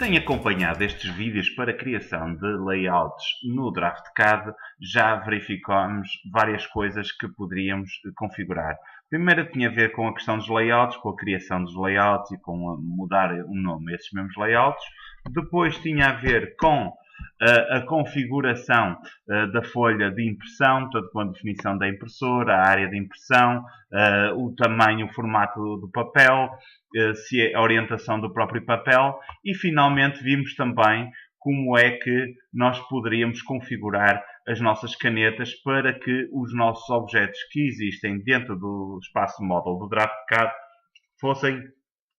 tem acompanhado estes vídeos para a criação de layouts no DraftCAD, já verificamos várias coisas que poderíamos configurar. Primeiro tinha a ver com a questão dos layouts, com a criação dos layouts e com mudar o nome a esses mesmos layouts. Depois tinha a ver com a configuração da folha de impressão, portanto, com a definição da impressora, a área de impressão, o tamanho, o formato do papel, se é a orientação do próprio papel e, finalmente, vimos também como é que nós poderíamos configurar as nossas canetas para que os nossos objetos que existem dentro do espaço model do DraftCAD fossem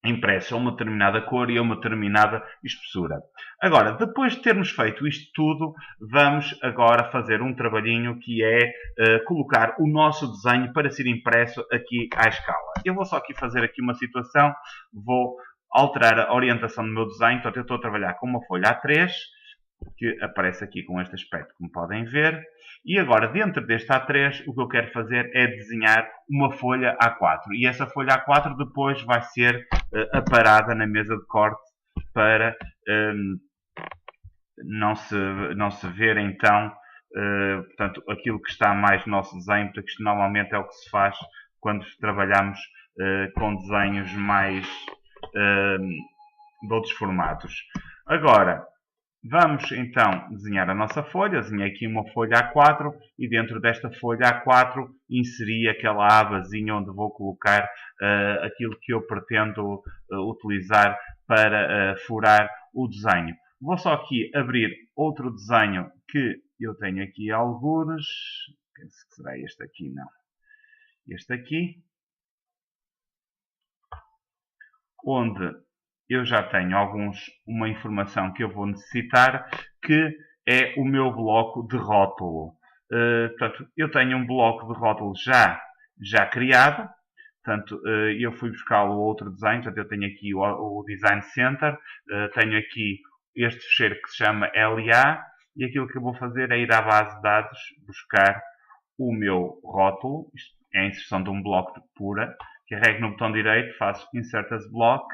impressos a uma determinada cor e a uma determinada espessura. Agora, depois de termos feito isto tudo, vamos agora fazer um trabalhinho que é colocar o nosso desenho para ser impresso aqui à escala. Eu vou só aqui fazer aqui uma situação, vou alterar a orientação do meu desenho, portanto eu estou a trabalhar com uma folha A3, que aparece aqui com este aspecto, como podem ver. E agora, dentro deste A3, o que eu quero fazer é desenhar uma folha A4. E essa folha A4 depois vai ser aparada na mesa de corte para não se ver, então, portanto, aquilo que está mais no nosso desenho, porque isto normalmente é o que se faz quando trabalhamos com desenhos mais de outros formatos. Agora, vamos então desenhar a nossa folha. Desenhei aqui uma folha A4 e dentro desta folha A4 inseri aquela abazinha onde vou colocar aquilo que eu pretendo utilizar para furar o desenho. Vou só aqui abrir outro desenho que eu tenho aqui algures. Penso que será este aqui, não. Este aqui. Onde eu já tenho uma informação que eu vou necessitar, que é o meu bloco de rótulo. Portanto, eu tenho um bloco de rótulo já criado. Portanto, eu fui buscar o outro design. Portanto, eu tenho aqui o Design Center. Tenho aqui este fecheiro que se chama LA. E aquilo que eu vou fazer é ir à base de dados buscar o meu rótulo. Isto é a inserção de um bloco pura. Carrego no botão direito, faço Insert as Block.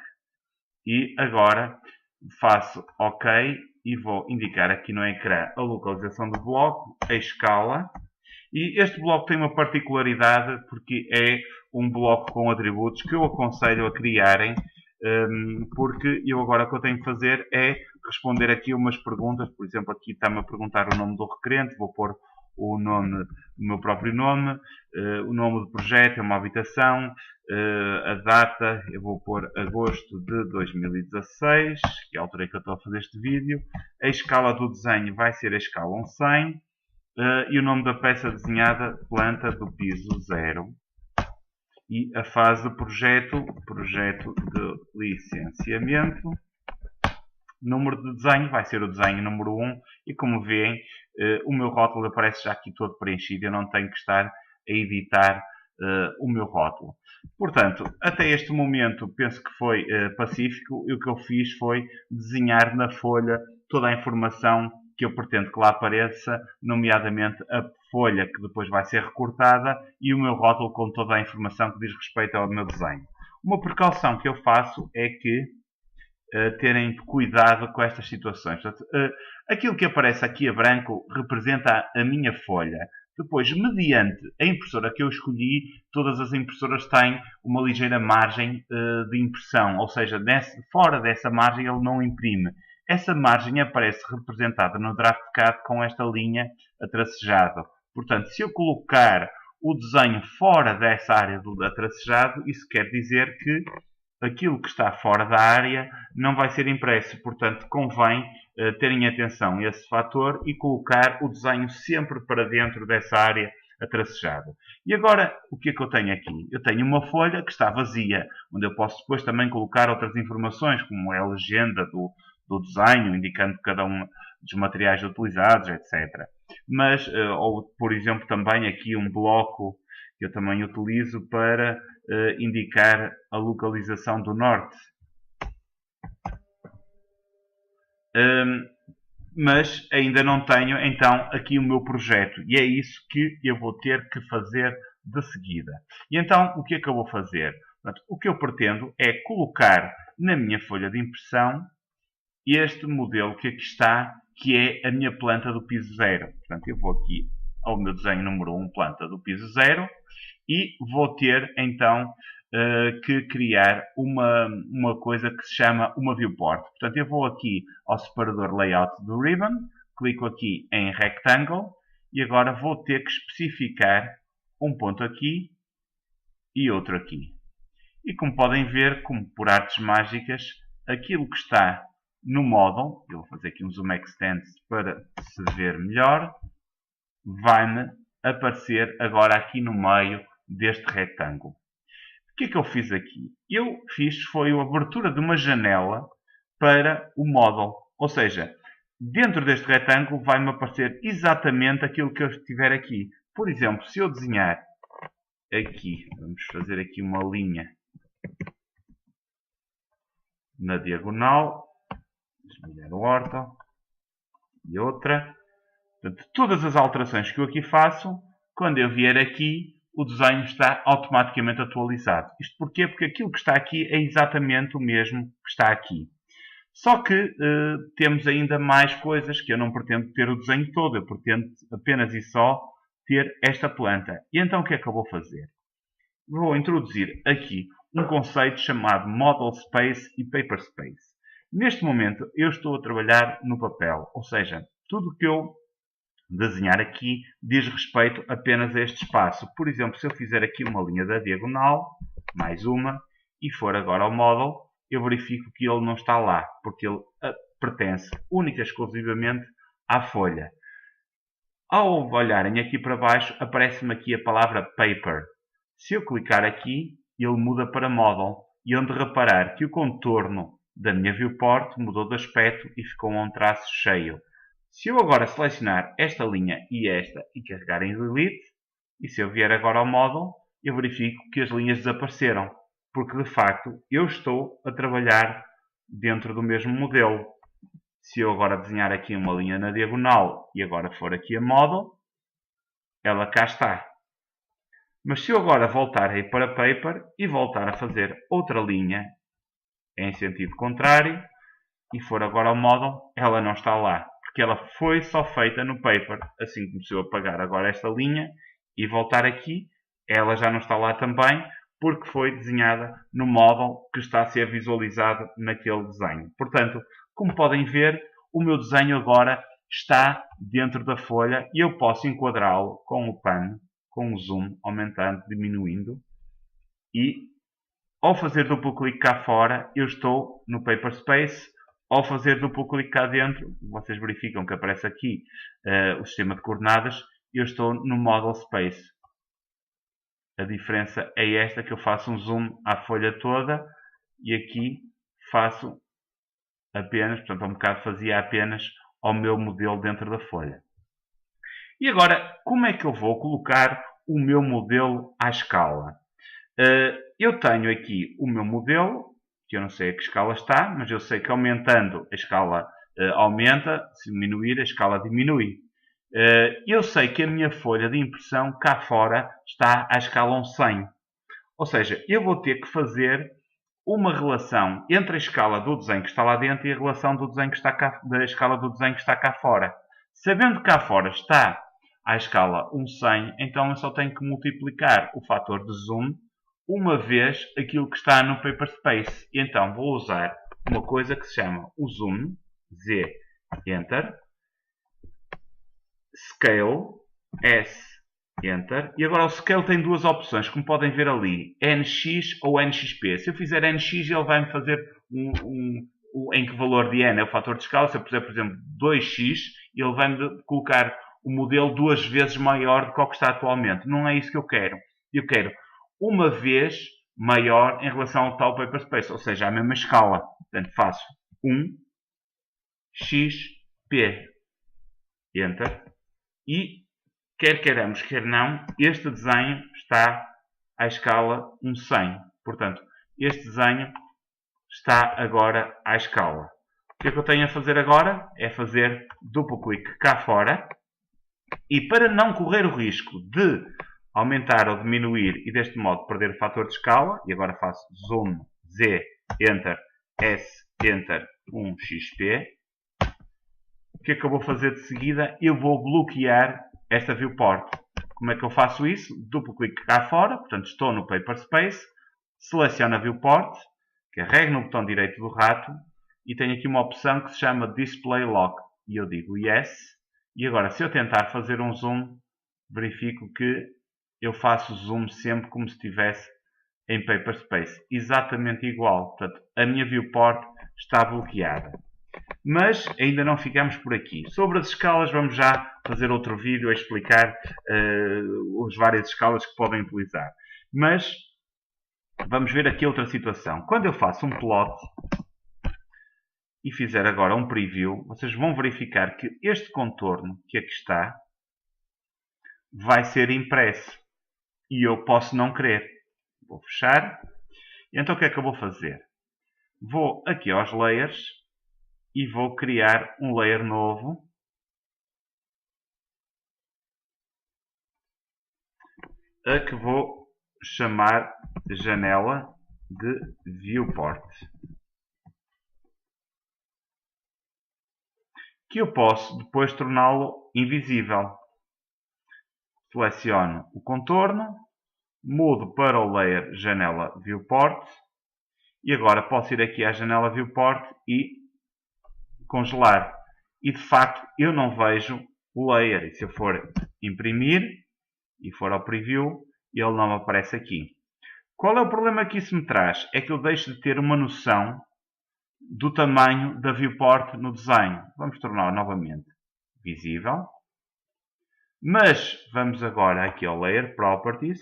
E agora faço OK e vou indicar aqui no ecrã a localização do bloco, a escala. E este bloco tem uma particularidade porque é um bloco com atributos que eu aconselho a criarem, porque eu agora o que eu tenho que fazer é responder aqui umas perguntas. Por exemplo, aqui está-me a perguntar o nome do requerente, vou pôr o meu próprio nome, o nome do projeto, é uma habitação, a data, eu vou pôr agosto de 2016, que é a altura que eu estou a fazer este vídeo. A escala do desenho vai ser a escala 1/100 e o nome da peça desenhada, planta do piso 0. E a fase do projeto de licenciamento. Número de desenho vai ser o desenho número 1 e, como veem, o meu rótulo aparece já aqui todo preenchido. Eu não tenho que estar a editar o meu rótulo. Portanto, até este momento penso que foi pacífico e o que eu fiz foi desenhar na folha toda a informação que eu pretendo que lá apareça, nomeadamente a folha que depois vai ser recortada e o meu rótulo com toda a informação que diz respeito ao meu desenho. Uma precaução que eu faço é que terem cuidado com estas situações. Portanto, aquilo que aparece aqui a branco representa a minha folha. Depois, mediante a impressora que eu escolhi, todas as impressoras têm uma ligeira margem de impressão, ou seja, fora dessa margem ele não imprime. Essa margem aparece representada no DraftCAD com esta linha atracejado. Portanto, se eu colocar o desenho fora dessa área do atracejado, isso quer dizer que aquilo que está fora da área não vai ser impresso. Portanto, convém terem atenção a esse fator e colocar o desenho sempre para dentro dessa área atracejada. E agora, o que é que eu tenho aqui? Eu tenho uma folha que está vazia, onde eu posso depois também colocar outras informações, como é a legenda do desenho, indicando cada um dos materiais utilizados, etc. Mas, ou por exemplo, também aqui um bloco que eu também utilizo para indicar a localização do norte. Mas ainda não tenho, então, aqui o meu projeto. E é isso que eu vou ter que fazer de seguida. E então, o que é que eu vou fazer? Portanto, o que eu pretendo é colocar na minha folha de impressão este modelo que aqui está, que é a minha planta do piso 0. Portanto, eu vou aqui ao meu desenho número 1, planta do piso 0, e vou ter então que criar uma coisa que se chama uma viewport. Portanto, eu vou aqui ao separador layout do ribbon, clico aqui em rectangle e agora vou ter que especificar um ponto aqui e outro aqui. E como podem ver, como por artes mágicas, aquilo que está no model, eu vou fazer aqui um zoom extend para se ver melhor, vai-me aparecer agora aqui no meio deste retângulo. O que é que eu fiz aqui? Eu fiz foi a abertura de uma janela para o model. Ou seja, dentro deste retângulo vai-me aparecer exatamente aquilo que eu estiver aqui. Por exemplo, se eu desenhar aqui, vamos fazer aqui uma linha na diagonal, desligar o ortho e outra. Portanto, todas as alterações que eu aqui faço, quando eu vier aqui, o desenho está automaticamente atualizado. Isto porquê? Porque aquilo que está aqui é exatamente o mesmo que está aqui. Só que temos ainda mais coisas que eu não pretendo ter o desenho todo. Eu pretendo apenas e só ter esta planta. E então o que é que eu vou fazer? Vou introduzir aqui um conceito chamado Model Space e Paper Space. Neste momento eu estou a trabalhar no papel. Ou seja, tudo o que eu desenhar aqui diz respeito apenas a este espaço. Por exemplo, se eu fizer aqui uma linha da diagonal, mais uma, e for agora ao model, eu verifico que ele não está lá, porque ele pertence única e exclusivamente à folha. Ao olharem aqui para baixo, aparece-me aqui a palavra paper. Se eu clicar aqui, ele muda para model, e onde reparar que o contorno da minha viewport mudou de aspecto e ficou um traço cheio. Se eu agora selecionar esta linha e esta e carregar em delete, e se eu vier agora ao model, eu verifico que as linhas desapareceram, porque de facto eu estou a trabalhar dentro do mesmo modelo. Se eu agora desenhar aqui uma linha na diagonal e agora for aqui a model, ela cá está. Mas se eu agora voltar a ir para paper e voltar a fazer outra linha em sentido contrário e for agora ao model, ela não está lá. Porque ela foi só feita no paper. Assim que começou a apagar agora esta linha e voltar aqui, ela já não está lá também, porque foi desenhada no model que está a ser visualizado naquele desenho. Portanto, como podem ver, o meu desenho agora está dentro da folha e eu posso enquadrá-lo com o pan, com o zoom, aumentando, diminuindo. E ao fazer duplo clique cá fora, eu estou no Paper Space. Ao fazer duplo clique cá dentro, vocês verificam que aparece aqui o sistema de coordenadas, eu estou no Model Space. A diferença é esta, que eu faço um zoom à folha toda e aqui faço apenas, portanto, há um bocado fazia apenas ao meu modelo dentro da folha. E agora, como é que eu vou colocar o meu modelo à escala? Eu tenho aqui o meu modelo, que eu não sei a que escala está, mas eu sei que aumentando a escala aumenta, se diminuir a escala diminui. Eu sei que a minha folha de impressão cá fora está à escala 1/100. Ou seja, eu vou ter que fazer uma relação entre a escala do desenho que está lá dentro e a relação do desenho que está cá, da escala do desenho que está cá fora. Sabendo que cá fora está à escala 1/100, então eu só tenho que multiplicar o fator de zoom uma vez aquilo que está no Paper Space. E então vou usar uma coisa que se chama o zoom, Z, Enter, Scale, S, Enter. E agora o Scale tem duas opções, como podem ver ali, NX ou NXP. Se eu fizer NX, ele vai-me fazer em que valor de N é o fator de escala. Se eu puser, por exemplo, 2x, ele vai-me colocar o modelo 2 vezes maior do que o que está atualmente. Não é isso que eu quero. Eu quero uma vez maior em relação ao tal Paper Space, ou seja, a mesma escala. Portanto, faço 1xp, Enter, e quer queiramos, quer não, este desenho está à escala 1/100. Portanto, este desenho está agora à escala. O que é que eu tenho a fazer agora? É fazer duplo clique cá fora, e para não correr o risco de aumentar ou diminuir e deste modo perder o fator de escala, e agora faço zoom, Z, Enter, S, Enter 1xp. O que é que eu vou fazer de seguida? Eu vou bloquear esta viewport. Como é que eu faço isso? Duplo clique cá fora, portanto estou no Paperspace, seleciono a viewport, carrego no botão direito do rato e tenho aqui uma opção que se chama Display Lock. E eu digo Yes. E agora, se eu tentar fazer um zoom, verifico que eu faço zoom sempre como se estivesse em Paperspace. Exatamente igual. Portanto, a minha viewport está bloqueada. Mas ainda não ficamos por aqui. Sobre as escalas, vamos já fazer outro vídeo a explicar as várias escalas que podem utilizar. Mas vamos ver aqui outra situação. Quando eu faço um plot e fizer agora um preview, vocês vão verificar que este contorno que aqui está vai ser impresso. E eu posso não querer. Vou fechar. Então o que é que eu vou fazer? Vou aqui aos layers e vou criar um layer novo. A que vou chamar janela de viewport. Que eu posso depois torná-lo invisível. Seleciono o contorno, mudo para o layer janela viewport e agora posso ir aqui à janela viewport e congelar. E de facto eu não vejo o layer. E se eu for imprimir e for ao preview, ele não aparece aqui. Qual é o problema que isso me traz? É que eu deixo de ter uma noção do tamanho da viewport no desenho. Vamos torná-la novamente visível. Mas vamos agora aqui ao Layer Properties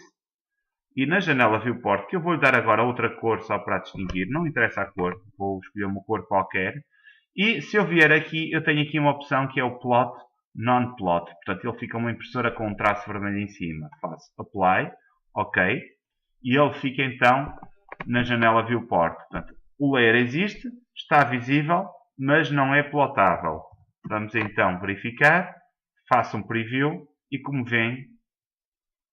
e na janela Viewport, que eu vou-lhe dar agora outra cor só para distinguir, não interessa a cor, vou escolher uma cor qualquer. E se eu vier aqui, eu tenho aqui uma opção que é o Plot Non-Plot. Portanto, ele fica uma impressora com um traço vermelho em cima. Faço Apply, OK. E ele fica então na janela Viewport. Portanto, o layer existe, está visível, mas não é plotável. Vamos então verificar. Faço um preview e como veem,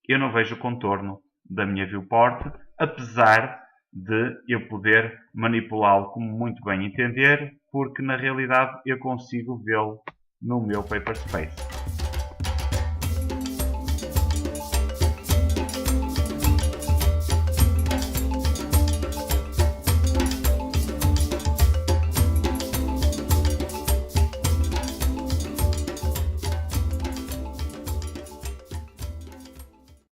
eu não vejo o contorno da minha viewport, apesar de eu poder manipulá-lo como muito bem entender, porque na realidade eu consigo vê-lo no meu Paperspace.